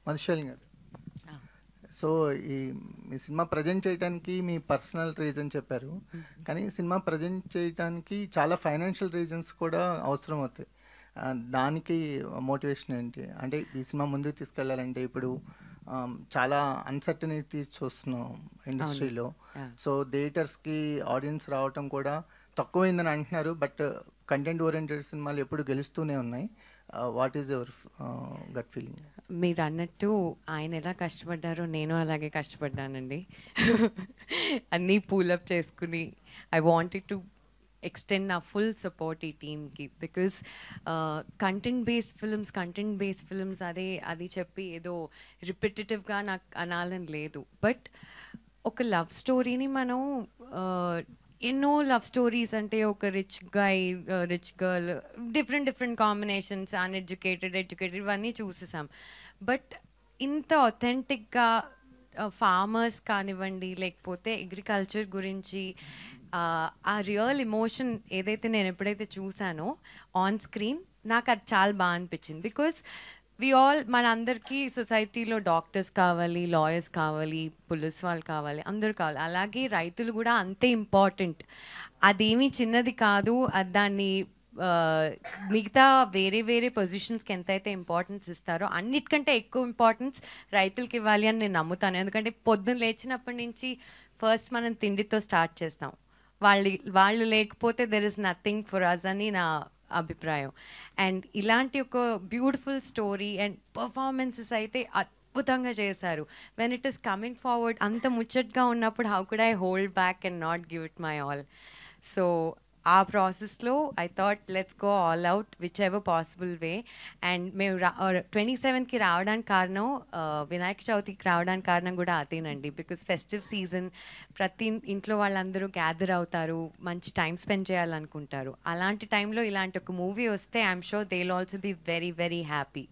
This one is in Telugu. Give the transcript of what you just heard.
మధుశాలిని గారు, సో ఈ మీ సినిమా ప్రజెంట్ చేయడానికి మీ పర్సనల్ రీజన్ చెప్పారు, కానీ సినిమా ప్రజెంట్ చేయడానికి చాలా ఫైనాన్షియల్ రీజన్స్ కూడా అవసరం అవుతాయి. దానికి మోటివేషన్ ఏంటి? అంటే ఈ సినిమా ముందుకు తీసుకెళ్ళాలంటే ఇప్పుడు చాలా అన్సర్టనిటీస్ చూస్తున్నాం ఇండస్ట్రీలో. సో థియేటర్స్కి ఆడియన్స్ రావటం కూడా తక్కువైందని అంటున్నారు, బట్ కంటెంట్ ఓరియంటెడ్ సినిమాలు ఎప్పుడు గెలుస్తూనే ఉన్నాయి. What is your gut feeling? మీరు అన్నట్టు ఆయన ఎలా కష్టపడ్డారో నేను అలాగే కష్టపడ్డానండి. అన్నీ పూలప్ చేసుకుని ఐ వాంటెడ్ టు ఎక్స్టెండ్ నా ఫుల్ సపోర్ట్ ఈ టీమ్కి. బికాస్ కంటెంట్ బేస్డ్ ఫిల్మ్స్ అది చెప్పి ఏదో రిపిటేటివ్గా నాకు అనాలని లేదు. బట్ ఒక లవ్ స్టోరీని మనం ఎన్నో లవ్ స్టోరీస్ అంటే ఒక rich girl, different combinations, uneducated, educated ఇవన్నీ చూసేసాం. బట్ ఇంత ఆథెంటిక్గా ఫార్మర్స్ కానివ్వండి, లేకపోతే అగ్రికల్చర్ గురించి ఆ రియల్ ఎమోషన్ ఏదైతే నేను ఎప్పుడైతే చూసానో ఆన్ స్క్రీన్, నాకు అది చాలా బాగా అనిపించింది. బికాస్ మనందరికీ సొసైటీలో డాక్టర్స్ కావాలి, లాయర్స్ కావాలి, పోలీస్ వాళ్ళు కావాలి, అందరూ కావాలి. అలాగే రైతులు కూడా అంతే ఇంపార్టెంట్. అదేమీ చిన్నది కాదు. దాన్ని మిగతా వేరే పొజిషన్స్కి ఎంతైతే ఇంపార్టెన్స్ ఇస్తారో అన్నిటికంటే ఎక్కువ ఇంపార్టెన్స్ రైతులకి ఇవ్వాలి అని నేను నమ్ముతాను. ఎందుకంటే పొద్దున్న లేచినప్పటి నుంచి ఫస్ట్ మనం తిండితో స్టార్ట్ చేస్తాం. వాళ్ళు లేకపోతే there is nothing for us అని నా అభిప్రాయం. అండ్ ఇలాంటి ఒక బ్యూటిఫుల్ స్టోరీ అండ్ పర్ఫార్మెన్సెస్ అయితే అద్భుతంగా చేశారు. When it is coming forward అంత ముచ్చట్గా ఉన్నప్పుడు how could I hold back and not give it my all? So ఆ ప్రాసెస్లో I thought let's go all out which ever possible way. And మేము 27కి రావడానికి కారణం, వినాయక చవితికి రావడానికి కారణం కూడా అదేనండి. బికాస్ ఫెస్టివ్ సీజన్, ప్రతి ఇంట్లో వాళ్ళందరూ గ్యాదర్ అవుతారు, మంచి టైం స్పెండ్ చేయాలనుకుంటారు. అలాంటి టైంలో ఇలాంటి ఒక మూవీ వస్తే I'm sure they will also be very very happy.